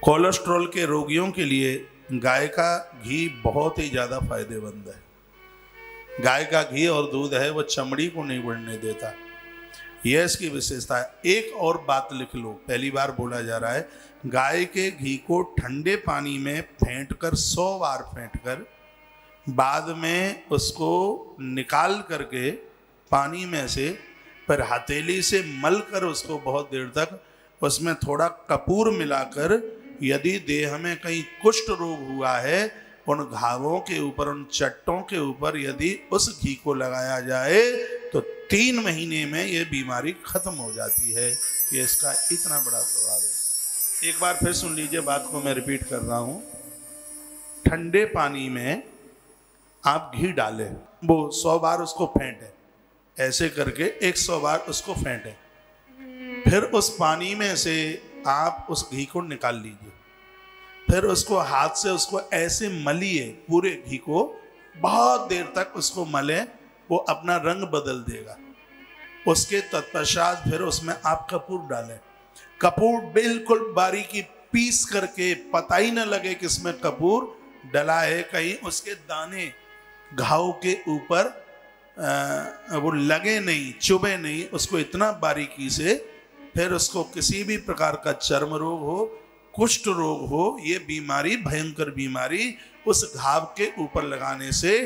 Cholesterol के रोगियों के लिए गाय का घी बहुत ही ज़्यादा फायदेमंद है। गाय का घी और दूध है वो चमड़ी को नहीं बढ़ने देता, यह इसकी विशेषता है। एक और बात लिख लो, पहली बार बोला जा रहा है, गाय के घी को ठंडे पानी में फेंटकर 100 बार फेंटकर बाद में उसको निकाल करके पानी में से फिर हथेली से मल कर उसको बहुत देर तक उसमें थोड़ा कपूर मिलाकर, यदि देह में कहीं कुष्ठ रोग हुआ है उन घावों के ऊपर, उन चट्टों के ऊपर यदि उस घी को लगाया जाए तो 3 महीने में ये बीमारी खत्म हो जाती है। ये इसका इतना बड़ा प्रभाव है। एक बार फिर सुन लीजिए, बात को मैं रिपीट कर रहा हूँ। ठंडे पानी में आप घी डालें, वो 100 बार उसको फेंटें, ऐसे करके 100 बार उसको फेंटें, फिर उस पानी में से आप उस घी को निकाल लीजिए, फिर उसको हाथ से उसको ऐसे मलिए, पूरे घी को बहुत देर तक उसको मलें, वो अपना रंग बदल देगा। उसके तत्पश्चात फिर उसमें आप कपूर डालें, कपूर बिल्कुल बारीकी पीस करके, पता ही न लगे कि इसमें कपूर डला है, कहीं उसके दाने घाव के ऊपर वो लगे नहीं, चुभे नहीं, उसको इतना बारीकी से। फिर उसको किसी भी प्रकार का चर्म रोग हो, कुष्ठ रोग हो, ये बीमारी, भयंकर बीमारी, उस घाव के ऊपर लगाने से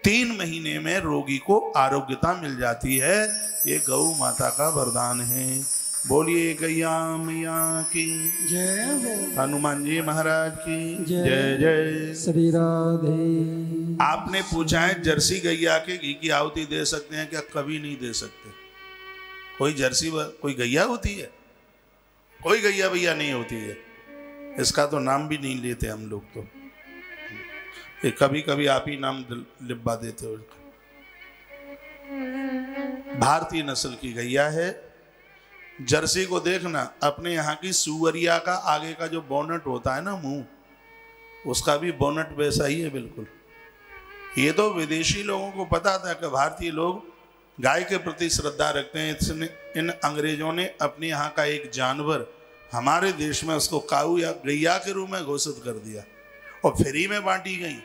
3 महीने में रोगी को आरोग्यता मिल जाती है। ये गौ माता का वरदान है। बोलिए गैया मैया की जय हो, हनुमान जी महाराज की जय जय। श्री राधे। आपने पूछा है जर्सी गैया के घी की आहुति दे सकते हैं क्या? कभी नहीं दे सकते। कोई जर्सी, कोई गैया होती है? कोई गैया भैया नहीं होती है। इसका तो नाम भी नहीं लेते हम लोग, तो ये कभी कभी आप ही नाम लिखवा देते हो। भारतीय नस्ल की गैया है। जर्सी को देखना, अपने यहाँ की सुअरिया का आगे का जो बोनट होता है ना, मुंह, उसका भी बोनट वैसा ही है बिल्कुल। ये तो विदेशी लोगों को पता था कि भारतीय लोग गाय के प्रति श्रद्धा रखते हैं, इसने इन अंग्रेजों ने अपने यहाँ का एक जानवर हमारे देश में उसको काऊ या गैया के रूप में घोषित कर दिया और फ्री में बांटी गई।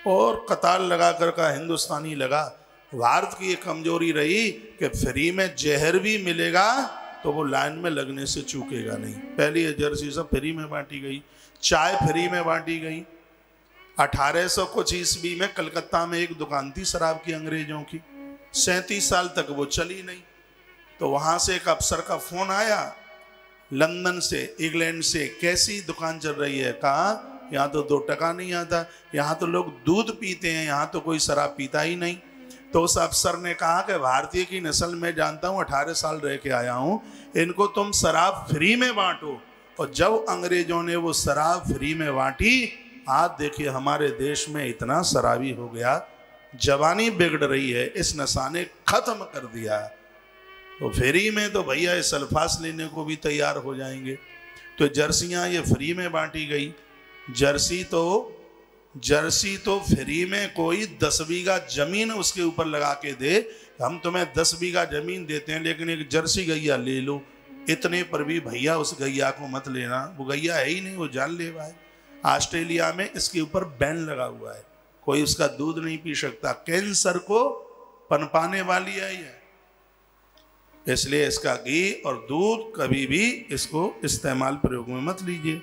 और कतार लगा कर का हिंदुस्तानी लगा। भारत की एक कमजोरी रही कि फ्री में जहर भी मिलेगा तो वो लाइन में लगने से चूकेगा नहीं। पहली जर्सी सब फ्री में बांटी गई, चाय फ्री में बांटी गई। 1800 कुछ ईस्वी में कलकत्ता में एक दुकान थी शराब की अंग्रेजों की, 37 साल तक वो चली नहीं। तो वहां से एक अफसर का फोन आया लंदन से, इंग्लैंड से, कैसी दुकान चल रही है? कहा यहाँ तो 2 टका नहीं आता, यहाँ तो लोग दूध पीते हैं, यहाँ तो कोई शराब पीता ही नहीं। तो उस अफसर ने कहा कि भारतीय की नस्ल में जानता हूँ, 18 साल रह के आया हूँ, इनको तुम शराब फ्री में बांटो। और जब अंग्रेजों ने वो शराब फ्री में बांटी, आज देखिए हमारे देश में इतना शराबी हो गया, जवानी बिगड़ रही है, इस नशा ने खत्म कर दिया। तो फ्री में तो भैया इस अल्फाज लेने को भी तैयार हो जाएंगे। तो जर्सियाँ ये फ्री में बांटी गई। जर्सी तो फ्री में कोई 10 बीघा जमीन उसके ऊपर लगा के दे, हम तुम्हें 10 बीघा जमीन देते हैं लेकिन एक जर्सी गैया ले लो, इतने पर भी भैया उस गैया को मत लेना, वो गैया है ही नहीं, वो जानलेवा है। ऑस्ट्रेलिया में इसके ऊपर बैन लगा हुआ है, कोई उसका दूध नहीं पी सकता, कैंसर को पनपाने वाली है ये। इसलिए इसका घी और दूध कभी भी इसको इस्तेमाल प्रयोग में मत लीजिए।